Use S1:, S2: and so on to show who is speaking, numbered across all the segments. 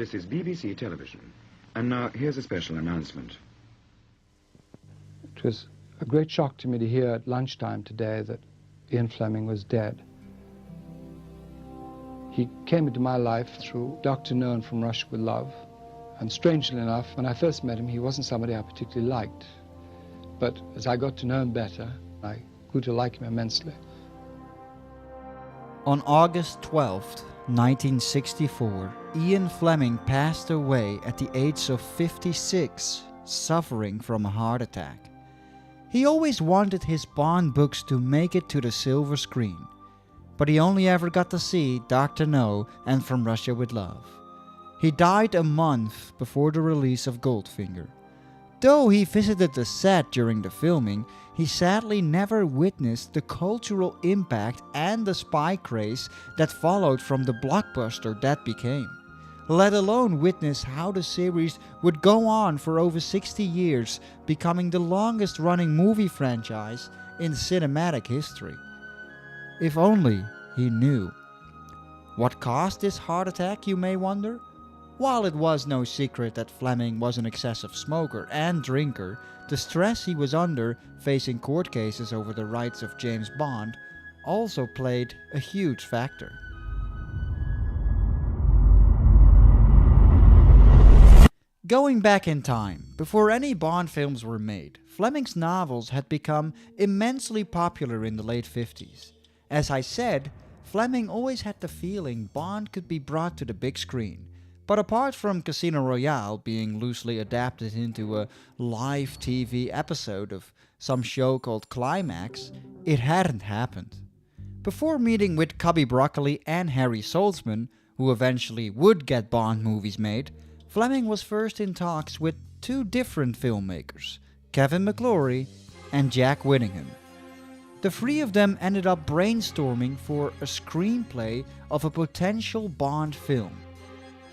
S1: This is BBC Television. And now, here's a special announcement.
S2: It was a great shock to me to hear at lunchtime today that Ian Fleming was dead. He came into my life through Dr. No and From Russia with Love. And strangely enough, when I first met him, he wasn't somebody I particularly liked. But as I got to know him better, I grew to like him immensely.
S3: On August 12th, 1964, Ian Fleming passed away at the age of 56, suffering from a heart attack. He always wanted his Bond books to make it to the silver screen, but he only ever got to see Dr. No and From Russia with Love. He died a month before the release of Goldfinger. Though he visited the set during the filming, he sadly never witnessed the cultural impact and the spy craze that followed from the blockbuster that became, let alone witness how the series would go on for over 60 years, becoming the longest running movie franchise in cinematic history. If only he knew. What caused this heart attack, you may wonder? While it was no secret that Fleming was an excessive smoker and drinker, the stress he was under, facing court cases over the rights of James Bond, also played a huge factor. Going back in time, before any Bond films were made, Fleming's novels had become immensely popular in the late 50s. As I said, Fleming always had the feeling Bond could be brought to the big screen. But apart from Casino Royale being loosely adapted into a live TV episode of some show called Climax, it hadn't happened. Before meeting with Cubby Broccoli and Harry Saltzman, who eventually would get Bond movies made, Fleming was first in talks with two different filmmakers, Kevin McClory and Jack Whittingham. The three of them ended up brainstorming for a screenplay of a potential Bond film.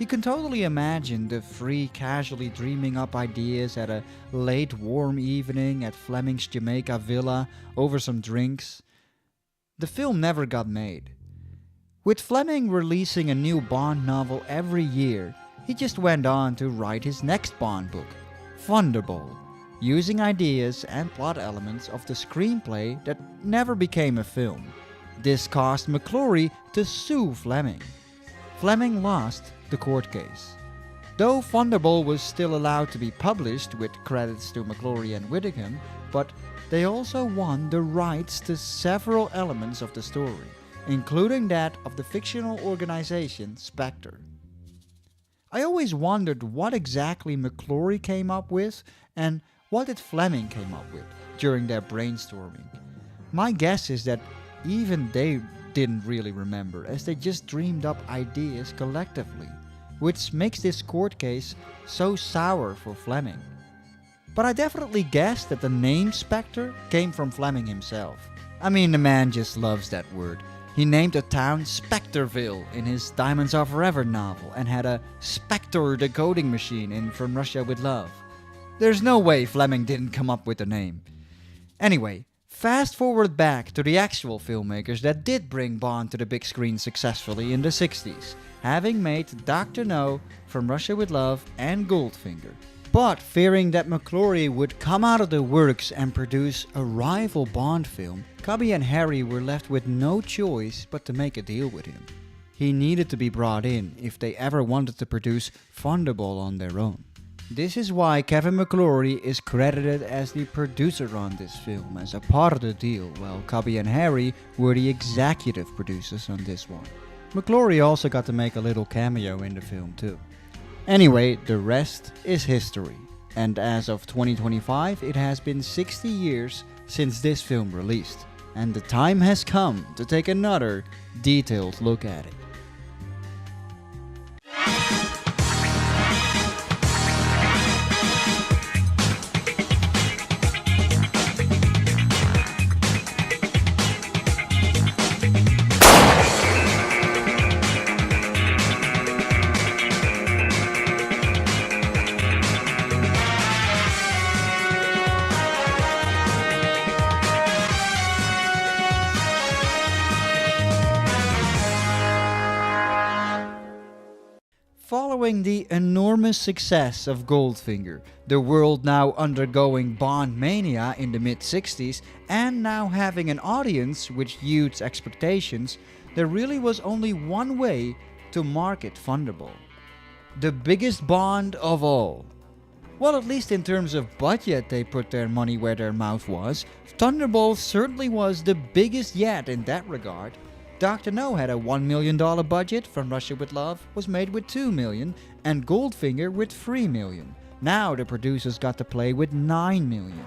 S3: You can totally imagine the three casually dreaming up ideas at a late warm evening at Fleming's Jamaica villa over some drinks. The film never got made. With Fleming releasing a new Bond novel every year, he just went on to write his next Bond book, Thunderball, using ideas and plot elements of the screenplay that never became a film. This caused McClory to sue Fleming. Fleming lost the court case. Though Thunderball was still allowed to be published with credits to McClory and Whittingham, but they also won the rights to several elements of the story, including that of the fictional organization Spectre. I always wondered what exactly McClory came up with and what did Fleming came up with during their brainstorming. My guess is that even they didn't really remember, as they just dreamed up ideas collectively, which makes this court case so sour for Fleming. But I definitely guess that the name Spectre came from Fleming himself. I mean, the man just loves that word. He named a town Spectreville in his Diamonds Are Forever novel and had a Spectre decoding machine in From Russia with Love. There's no way Fleming didn't come up with the name. Anyway, fast forward back to the actual filmmakers that did bring Bond to the big screen successfully in the 60s, having made Dr. No, From Russia with Love and Goldfinger. But fearing that McClory would come out of the works and produce a rival Bond film, Cubby and Harry were left with no choice but to make a deal with him. He needed to be brought in if they ever wanted to produce Thunderball on their own. This is why Kevin McClory is credited as the producer on this film as a part of the deal, while Cubby and Harry were the executive producers on this one. McClory also got to make a little cameo in the film too. Anyway, the rest is history, and as of 2025 it has been 60 years since this film released, and the time has come to take another detailed look at it. Following the enormous success of Goldfinger, the world now undergoing Bond mania in the mid-60s, and now having an audience with huge expectations, there really was only one way to market Thunderball. The biggest Bond of all. Well, at least in terms of budget, they put their money where their mouth was. Thunderball certainly was the biggest yet in that regard. Dr. No had a $1 million budget, From Russia with Love was made with $2 million, and Goldfinger with $3 million. Now the producers got to play with $9 million.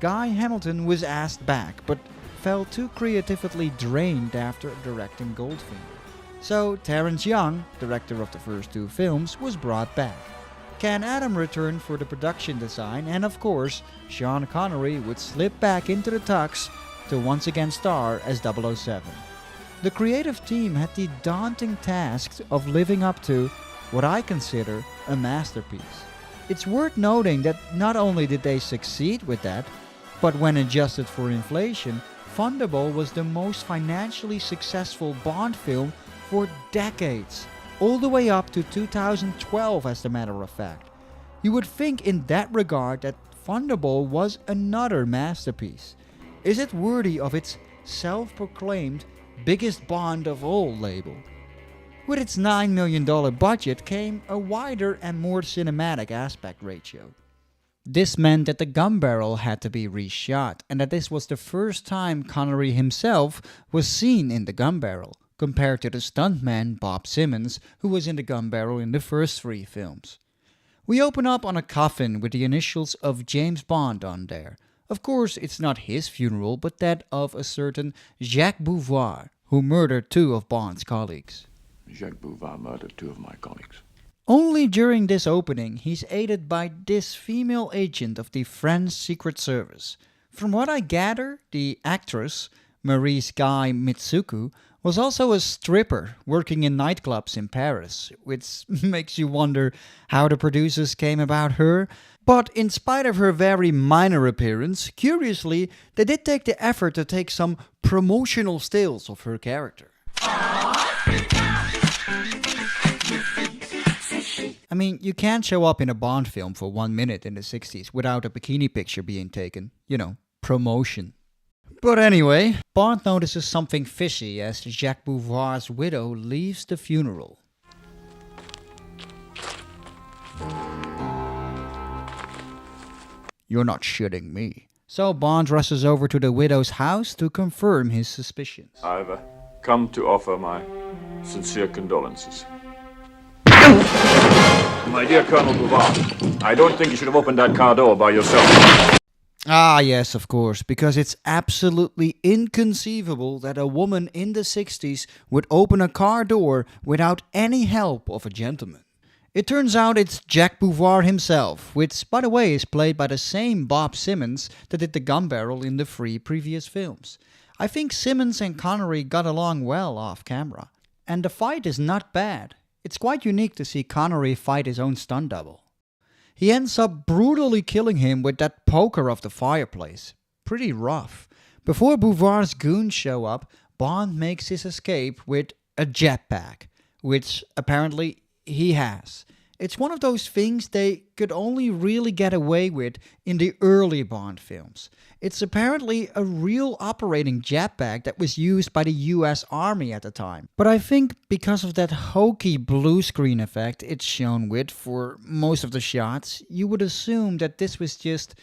S3: Guy Hamilton was asked back, but felt too creatively drained after directing Goldfinger. So Terence Young, director of the first two films, was brought back. Ken Adam returned for the production design, and of course, Sean Connery would slip back into the tux to once again star as 007. The creative team had the daunting task of living up to what I consider a masterpiece. It's worth noting that not only did they succeed with that, but when adjusted for inflation, Thunderball was the most financially successful Bond film for decades, all the way up to 2012 as a matter of fact. You would think in that regard that Thunderball was another masterpiece. Is it worthy of its self-proclaimed biggest Bond of all label? With its $9 million budget came a wider and more cinematic aspect ratio. This meant that the gun barrel had to be reshot, and that this was the first time Connery himself was seen in the gun barrel, compared to the stuntman Bob Simmons, who was in the gun barrel in the first three films. We open up on a coffin with the initials of James Bond on there. Of course, it's not his funeral, but that of a certain Jacques Beauvoir, who murdered two of Bond's colleagues.
S4: Jacques Beauvoir murdered two of my colleagues.
S3: Only during this opening, he's aided by this female agent of the French Secret Service. From what I gather, the actress, Maurice Guy Mitsuku, was also a stripper working in nightclubs in Paris, which makes you wonder how the producers came about her. But in spite of her very minor appearance, curiously, they did take the effort to take some promotional stills of her character. I mean, you can't show up in a Bond film for 1 minute in the 60s without a bikini picture being taken. You know, promotion. But anyway, Bond notices something fishy as Jacques Beauvoir's widow leaves the funeral. You're not shitting me. So Bond rushes over to the widow's house to confirm his suspicions.
S4: I've come to offer my sincere condolences. My dear Colonel Beauvoir, I don't think you should have opened that car door by yourself.
S3: Ah, yes, of course, because it's absolutely inconceivable that a woman in the 60s would open a car door without any help of a gentleman. It turns out it's Jacques Beauvoir himself, which, by the way, is played by the same Bob Simmons that did the gun barrel in the 3 previous films. I think Simmons and Connery got along well off camera. And the fight is not bad. It's quite unique to see Connery fight his own stunt double. He ends up brutally killing him with that poker off the fireplace. Pretty rough. Before Beauvoir's goons show up, Bond makes his escape with a jetpack, which apparently he has. It's one of those things they could only really get away with in the early Bond films. It's apparently a real operating jetpack that was used by the US Army at the time. But I think because of that hokey blue screen effect it's shown with for most of the shots, you would assume that this was just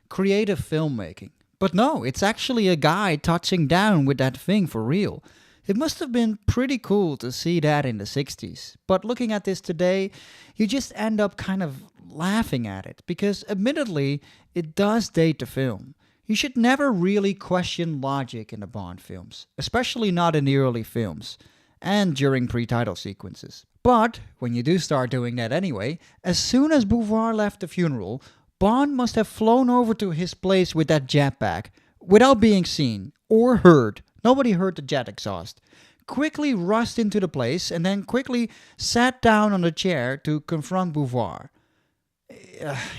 S3: creative filmmaking. But no, it's actually a guy touching down with that thing for real. It must have been pretty cool to see that in the 60s, but looking at this today, you just end up kind of laughing at it, because admittedly, it does date the film. You should never really question logic in the Bond films, especially not in the early films, and during pre-title sequences. But when you do start doing that anyway, as soon as Beauvoir left the funeral, Bond must have flown over to his place with that jetpack, without being seen or heard. Nobody heard the jet exhaust. Quickly rushed into the place and then quickly sat down on the chair to confront Beauvoir.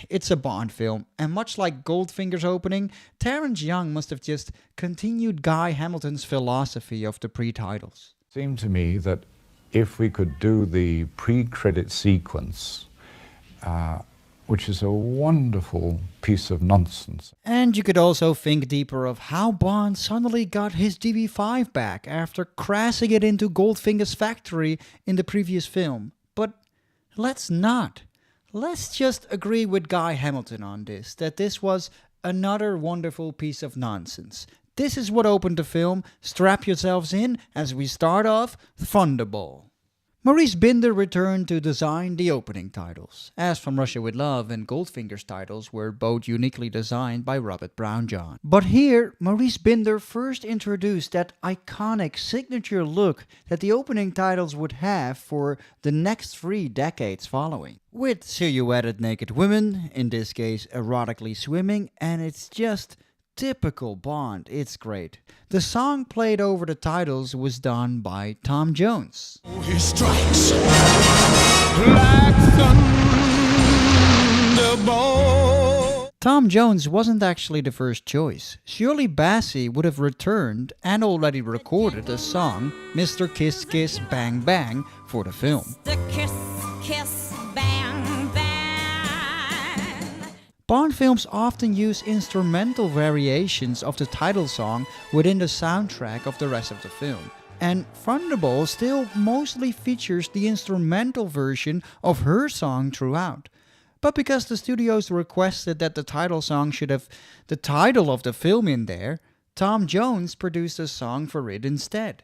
S3: It's a Bond film, and much like Goldfinger's opening, Terence Young must have just continued Guy Hamilton's philosophy of the pre-titles.
S4: It seemed to me that
S5: if we could do the pre-credit sequence, which is a wonderful piece of nonsense.
S3: And you could also think deeper of how Bond suddenly got his DB5 back after crashing it into Goldfinger's factory in the previous film. But let's not. Let's just agree with Guy Hamilton on this, that this was another wonderful piece of nonsense. This is what opened the film. Strap yourselves in as we start off Thunderball. Maurice Binder returned to design the opening titles, as From Russia With Love and Goldfinger's titles were both uniquely designed by Robert Brownjohn. But here, Maurice Binder first introduced that iconic signature look that the opening titles would have for the next 3 decades following. With silhouetted naked women, in this case erotically swimming, and it's just typical Bond. It's great. The song played over the titles was done by Tom Jones.
S6: He strikes like thunderbolt.
S3: Tom Jones wasn't actually the first choice. Shirley Bassey would have returned and already recorded the song Mr. Kiss Kiss Bang Bang for the film.
S7: The kiss, kiss, bang, bang.
S3: Bond films often use instrumental variations of the title song within the soundtrack of the rest of the film. And Thunderball still mostly features the instrumental version of her song throughout. But because the studios requested that the title song should have the title of the film in there, Tom Jones produced a song for it instead.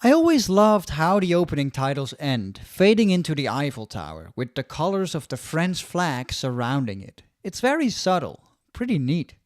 S3: I always loved how the opening titles end, fading into the Eiffel Tower, with the colors of the French flag surrounding it. It's very subtle, pretty neat.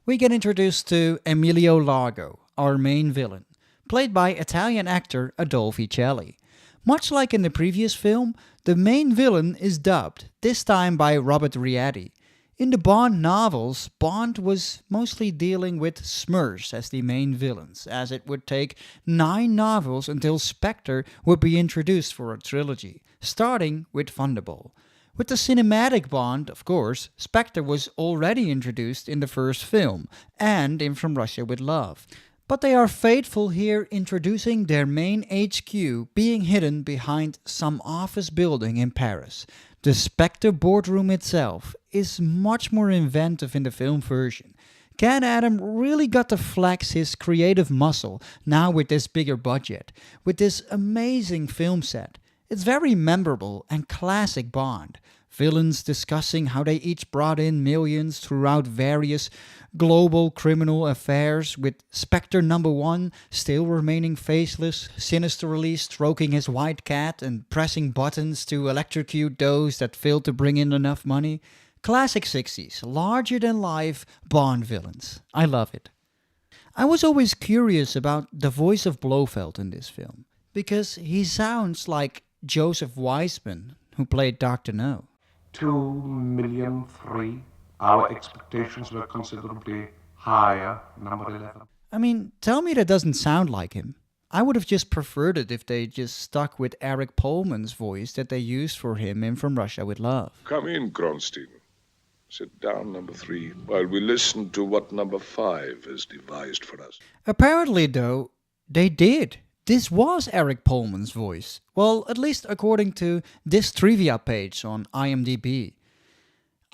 S3: We get introduced to Emilio Largo, our main villain, played by Italian actor Adolphe Celli. Much like in the previous film, the main villain is dubbed, this time by Robert Riady. In the Bond novels, Bond was mostly dealing with Smurfs as the main villains, as it would take 9 novels until Spectre would be introduced for a trilogy, starting with Thunderball. With the cinematic Bond, of course, Spectre was already introduced in the first film, and in From Russia With Love. But they are faithful here, introducing their main HQ being hidden behind some office building in Paris. The Spectre boardroom itself is much more inventive in the film version. Ken Adam really got to flex his creative muscle now with this bigger budget, with this amazing film set. It's very memorable and classic Bond. Villains discussing how they each brought in millions throughout various global criminal affairs, with Spectre No. 1 still remaining faceless, sinisterly stroking his white cat and pressing buttons to electrocute those that failed to bring in enough money. Classic 60s, larger-than-life Bond villains. I love it. I was always curious about the voice of Blofeld in this film, because he sounds like Joseph Weisman, who played Dr. No.
S8: 2,000,003. Our expectations were considerably higher, number 11.
S3: I mean, tell me that doesn't sound like him. I would have just preferred it if they just stuck with Eric Pohlman's voice that they used for him in From Russia With Love.
S9: Come in, Kronstein. Sit down, number 3, while we listen to what number 5 has devised for us.
S3: Apparently, though, they did. This was Eric Pohlman's voice. Well, at least according to this trivia page on IMDb.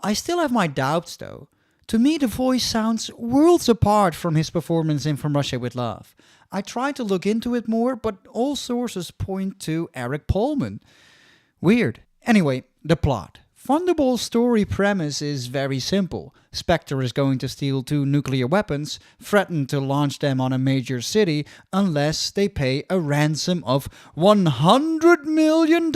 S3: I still have my doubts, though. To me, the voice sounds worlds apart from his performance in From Russia With Love. I tried to look into it more, but all sources point to Eric Pohlman. Weird. Anyway, the plot. Thunderball's story premise is very simple. Spectre is going to steal 2 nuclear weapons, threaten to launch them on a major city unless they pay a ransom of $100 million.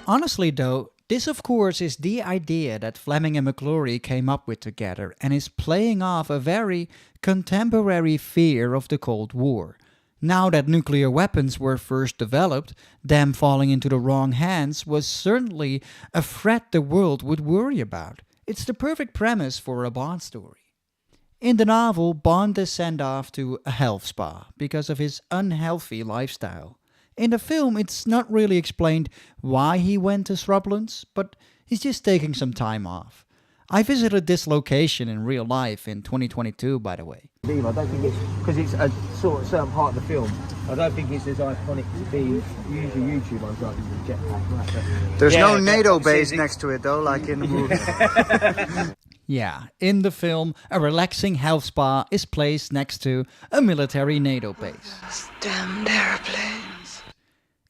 S3: Honestly though, this of course is the idea that Fleming and McClory came up with together and is playing off a very contemporary fear of the Cold War. Now that nuclear weapons were first developed, them falling into the wrong hands was certainly a threat the world would worry about. It's the perfect premise for a Bond story. In the novel, Bond is sent off to a health spa because of his unhealthy lifestyle. In the film, it's not really explained why he went to shrublands, but he's just taking some time off. I visited this location in real life in 2022, by the way.
S10: either. I don't think it's because it's a sort of certain part of the film. I don't think it's as iconic to be usually YouTube ones like the jetpack. Right?
S3: There's no NATO base next to it though, like in the movie. Yeah, in the film, a relaxing health spa is placed next to a military NATO base.
S11: Damned airplanes.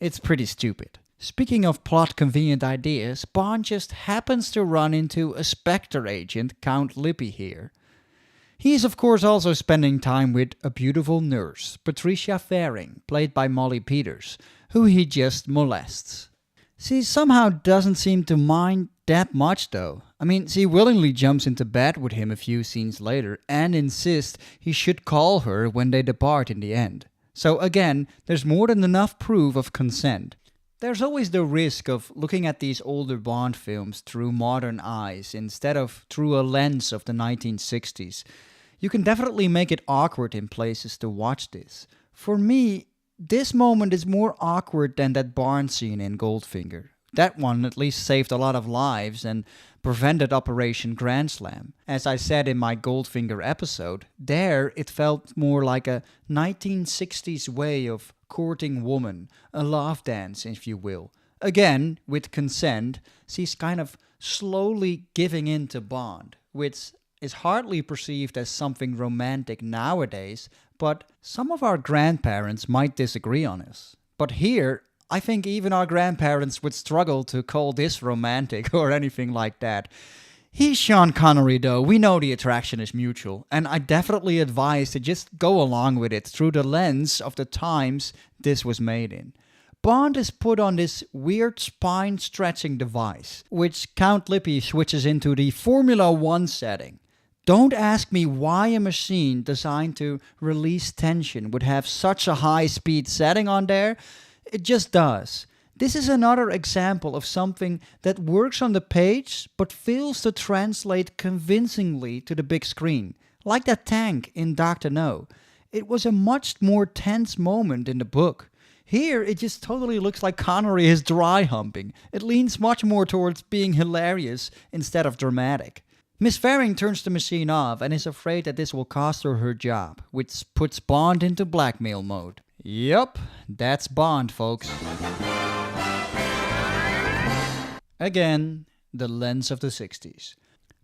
S3: It's pretty stupid. Speaking of plot-convenient ideas, Bond just happens to run into a Spectre agent, Count Lippy here. He is of course also spending time with a beautiful nurse, Patricia Faring, played by Molly Peters, who he just molests. She somehow doesn't seem to mind that much though. I mean, she willingly jumps into bed with him a few scenes later and insists he should call her when they depart in the end. So again, there's more than enough proof of consent. There's always the risk of looking at these older Bond films through modern eyes instead of through a lens of the 1960s. You can definitely make it awkward in places to watch this. For me, this moment is more awkward than that barn scene in Goldfinger. That one at least saved a lot of lives and prevented Operation Grand Slam. As I said in my Goldfinger episode, there it felt more like a 1960s way of courting woman, a love dance if you will. Again, with consent, she's kind of slowly giving in to Bond, which is hardly perceived as something romantic nowadays, but some of our grandparents might disagree on this. But here, I think even our grandparents would struggle to call this romantic or anything like that. He's Sean Connery though, we know the attraction is mutual, and I definitely advise to just go along with it through the lens of the times this was made in. Bond is put on this weird spine-stretching device, which Count Lippy switches into the Formula 1 setting. Don't ask me why a machine designed to release tension would have such a high-speed setting on there. It just does. This is another example of something that works on the page but fails to translate convincingly to the big screen. Like that tank in Dr. No. It was a much more tense moment in the book. Here it just totally looks like Connery is dry humping. It leans much more towards being hilarious instead of dramatic. Miss Faring turns the machine off and is afraid that this will cost her her job, which puts Bond into blackmail mode. Yup, that's Bond, folks. Again, the lens of the 60s.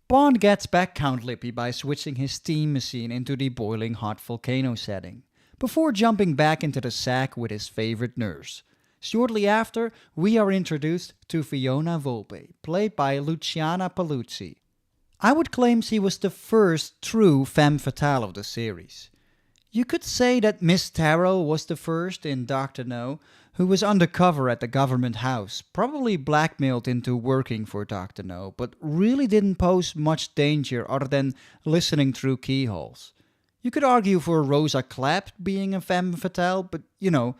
S3: Bond gets back Count Lippy by switching his steam machine into the boiling hot volcano setting, before jumping back into the sack with his favorite nurse. Shortly after, we are introduced to Fiona Volpe, played by Luciana Paluzzi. I would claim she was the first true femme fatale of the series. You could say that Miss Tarot was the first in Dr. No, who was undercover at the government house, probably blackmailed into working for Dr. No, but really didn't pose much danger other than listening through keyholes. You could argue for Rosa Clapp being a femme fatale, but you know,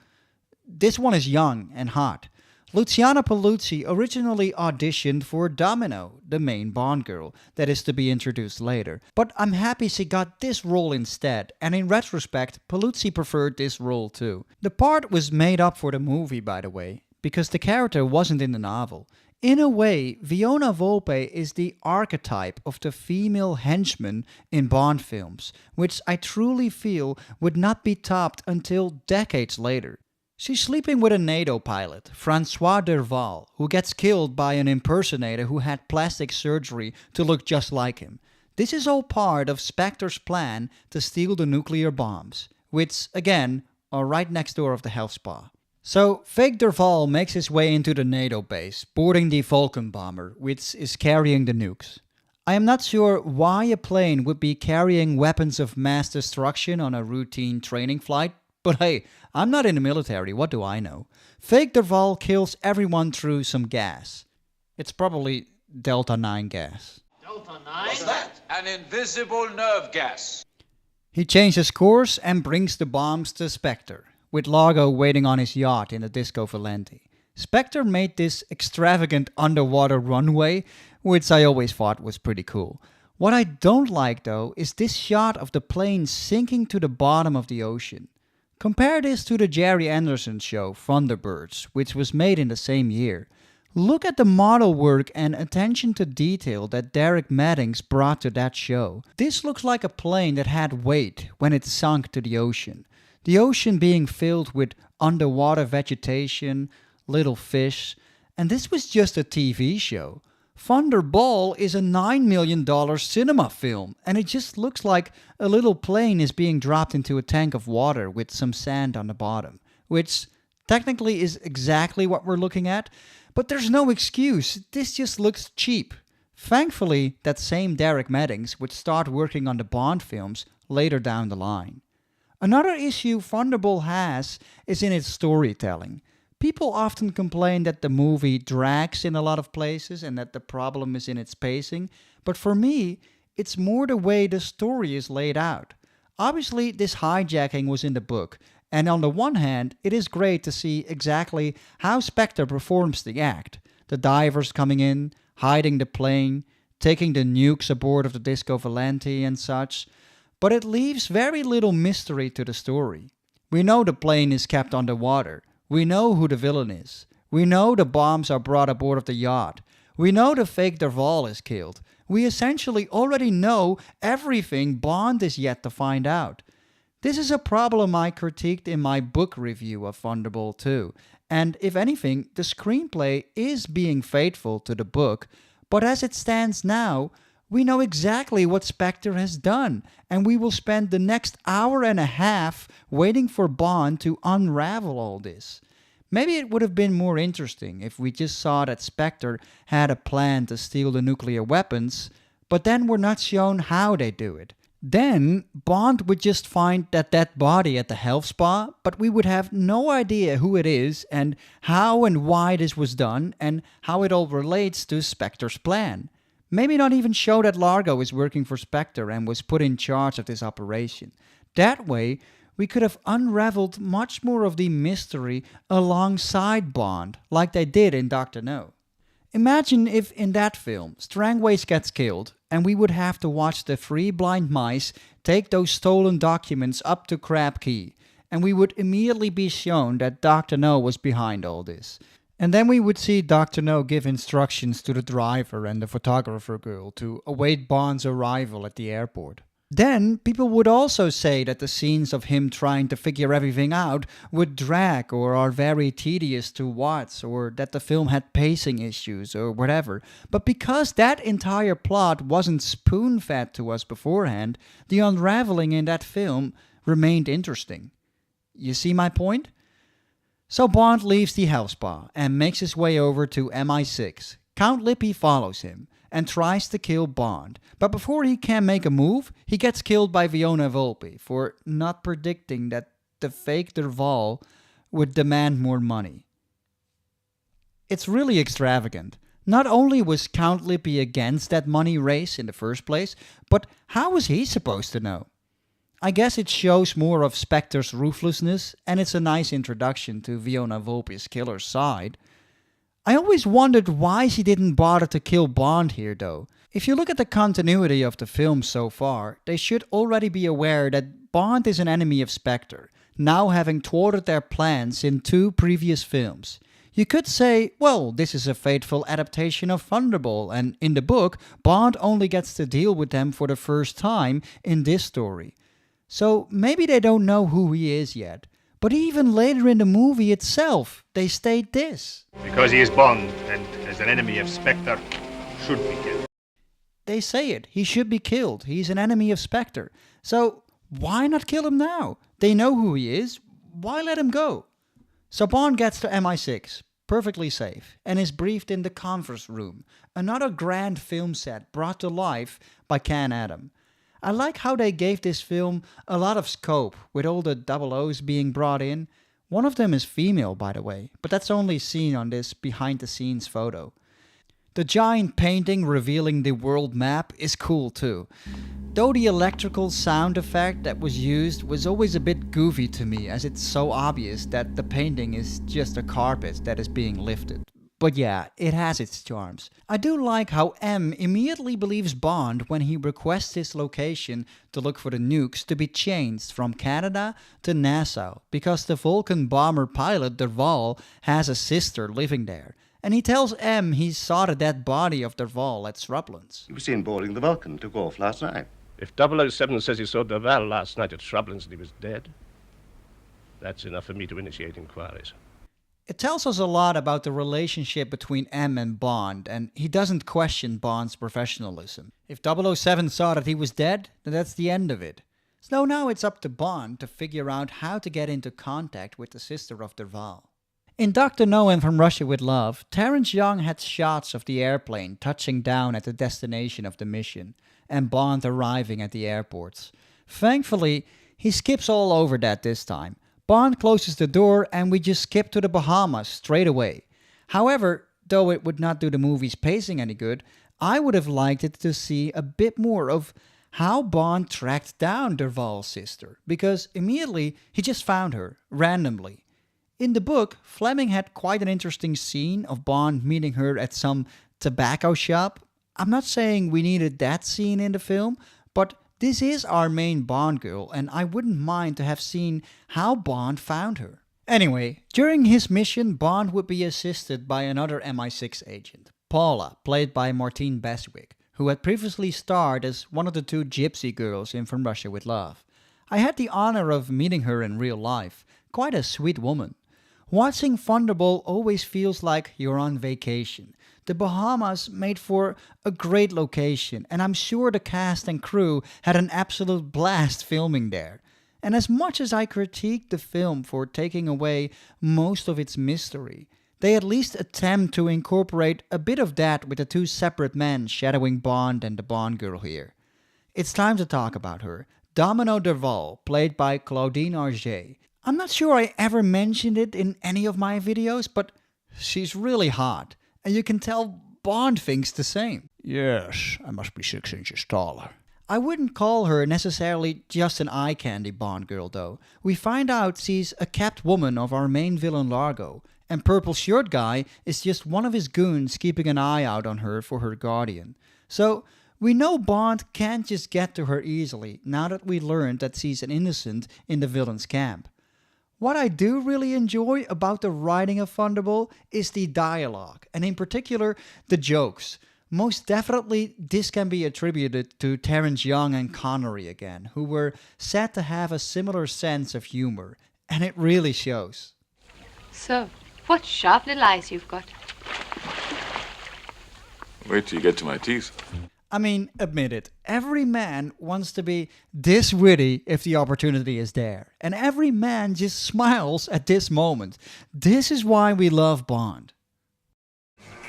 S3: this one is young and hot. Luciana Paluzzi originally auditioned for Domino, the main Bond girl, that is to be introduced later. But I'm happy she got this role instead, and in retrospect, Paluzzi preferred this role too. The part was made up for the movie, by the way, because the character wasn't in the novel. In a way, Fiona Volpe is the archetype of the female henchman in Bond films, which I truly feel would not be topped until decades later. She's sleeping with a NATO pilot, Francois Derval, who gets killed by an impersonator who had plastic surgery to look just like him. This is all part of Spectre's plan to steal the nuclear bombs, which, again, are right next door of the health spa. So, fake Derval makes his way into the NATO base, boarding the Vulcan bomber, which is carrying the nukes. I am not sure why a plane would be carrying weapons of mass destruction on a routine training flight, but hey, I'm not in the military, what do I know? Fake Derval kills everyone through some gas. It's probably Delta 9 gas.
S12: Delta 9? What's that? An invisible nerve gas.
S3: He changes course and brings the bombs to Spectre, with Largo waiting on his yacht in the Disco Volante. Spectre made this extravagant underwater runway, which I always thought was pretty cool. What I don't like though is this shot of the plane sinking to the bottom of the ocean. Compare this to the Jerry Anderson show, Thunderbirds, which was made in the same year. Look at the model work and attention to detail that Derek Maddings brought to that show. This looks like a plane that had weight, when it sunk to the ocean. The ocean being filled with underwater vegetation, little fish, and this was just a TV show. Thunderball is a $9 million cinema film, and it just looks like a little plane is being dropped into a tank of water with some sand on the bottom, which technically is exactly what we're looking at, but there's no excuse. This just looks cheap. Thankfully, that same Derek Meddings would start working on the Bond films later down the line. Another issue Thunderball has is in its storytelling. People often complain that the movie drags in a lot of places and that the problem is in its pacing, but for me, it's more the way the story is laid out. Obviously, this hijacking was in the book, and on the one hand, it is great to see exactly how Spectre performs the act. The divers coming in, hiding the plane, taking the nukes aboard of the Disco Volante and such, but it leaves very little mystery to the story. We know the plane is kept underwater. We know who the villain is. We know the bombs are brought aboard of the yacht. We know the fake Derval is killed. We essentially already know everything Bond is yet to find out. This is a problem I critiqued in my book review of Thunderball 2, and if anything, the screenplay is being faithful to the book, but as it stands now, we know exactly what Spectre has done, and we will spend the next hour and a half waiting for Bond to unravel all this. Maybe it would have been more interesting if we just saw that Spectre had a plan to steal the nuclear weapons, but then we're not shown how they do it. Then Bond would just find that dead body at the health spa, but we would have no idea who it is and how and why this was done and how it all relates to Spectre's plan. Maybe not even show that Largo is working for Spectre and was put in charge of this operation. That way, we could have unraveled much more of the mystery alongside Bond, like they did in Dr. No. Imagine if in that film, Strangways gets killed, and we would have to watch the three blind mice take those stolen documents up to Crab Key, and we would immediately be shown that Dr. No was behind all this. And then we would see Dr. No give instructions to the driver and the photographer girl to await Bond's arrival at the airport. Then people would also say that the scenes of him trying to figure everything out would drag or are very tedious to watch, or that the film had pacing issues or whatever. But because that entire plot wasn't spoon-fed to us beforehand, the unraveling in that film remained interesting. You see my point? So Bond leaves the health spa and makes his way over to MI6. Count Lippy follows him and tries to kill Bond, but before he can make a move, he gets killed by Fiona Volpe for not predicting that the fake Derval would demand more money. It's really extravagant. Not only was Count Lippy against that money race in the first place, but how was he supposed to know? I guess it shows more of Spectre's ruthlessness, and it's a nice introduction to Fiona Volpe's killer's side. I always wondered why she didn't bother to kill Bond here though. If you look at the continuity of the film so far, they should already be aware that Bond is an enemy of Spectre, now having thwarted their plans in 2 previous films. You could say, well, this is a faithful adaptation of Thunderball, and in the book, Bond only gets to deal with them for the first time in this story. So maybe they don't know who he is yet. But even later in the movie itself, they state this.
S13: Because he is Bond, and as an enemy of Spectre, should be killed.
S3: They say it. He should be killed. He's an enemy of Spectre. So why not kill him now? They know who he is. Why let him go? So Bond gets to MI6, perfectly safe, and is briefed in the conference room, another grand film set brought to life by Can Adam. I like how they gave this film a lot of scope, with all the double O's being brought in. One of them is female, by the way, but that's only seen on this behind-the-scenes photo. The giant painting revealing the world map is cool too, though the electrical sound effect that was used was always a bit goofy to me, as it's so obvious that the painting is just a carpet that is being lifted. But yeah, it has its charms. I do like how M immediately believes Bond when he requests his location to look for the nukes to be changed from Canada to Nassau, because the Vulcan bomber pilot Derval has a sister living there. And he tells M he saw the dead body of Derval at Shrublands.
S14: You were seen boarding the Vulcan, took off last night. If 007 says he saw Derval last night at Shrublands and he was dead, that's enough for me to initiate inquiries.
S3: It tells us a lot about the relationship between M and Bond, and he doesn't question Bond's professionalism. If 007 saw that he was dead, then that's the end of it. So now it's up to Bond to figure out how to get into contact with the sister of Derval. In Dr. No and From Russia with Love, Terence Young had shots of the airplane touching down at the destination of the mission, and Bond arriving at the airports. Thankfully, he skips all over that this time. Bond closes the door and we just skip to the Bahamas straight away. However, though it would not do the movie's pacing any good, I would have liked it to see a bit more of how Bond tracked down Derval's sister, because immediately he just found her, randomly. In the book, Fleming had quite an interesting scene of Bond meeting her at some tobacco shop. I'm not saying we needed that scene in the film, but this is our main Bond girl, and I wouldn't mind to have seen how Bond found her. Anyway, during his mission, Bond would be assisted by another MI6 agent, Paula, played by Martine Beswick, who had previously starred as one of the two gypsy girls in From Russia with Love. I had the honor of meeting her in real life. Quite a sweet woman. Watching Thunderball always feels like you're on vacation. The Bahamas made for a great location, and I'm sure the cast and crew had an absolute blast filming there. And as much as I critiqued the film for taking away most of its mystery, they at least attempt to incorporate a bit of that with the two separate men shadowing Bond and the Bond girl here. It's time to talk about her, Domino Derval, played by Claudine Auger. I'm not sure I ever mentioned it in any of my videos, but she's really hot. And you can tell Bond thinks the same. Yes, I must be 6 inches taller. I wouldn't call her necessarily just an eye candy Bond girl though. We find out she's a kept woman of our main villain Largo, and Purple Shirt Guy is just one of his goons keeping an eye out on her for her guardian. So we know Bond can't just get to her easily now that we learned that she's an innocent in the villain's camp. What I do really enjoy about the writing of Thunderball is the dialogue, and in particular, the jokes. Most definitely, this can be attributed to Terence Young and Connery again, who were said to have a similar sense of humor, and it really shows.
S15: So, what sharp little eyes you've got.
S9: Wait till you get to my teeth.
S3: I mean, admit it, every man wants to be this witty if the opportunity is there. And every man just smiles at this moment. This is why we love Bond.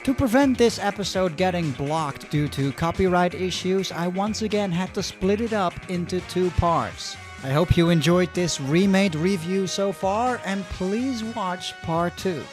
S3: To prevent this episode getting blocked due to copyright issues, I once again had to split it up into 2 parts. I hope you enjoyed this remade review so far, and please watch part 2.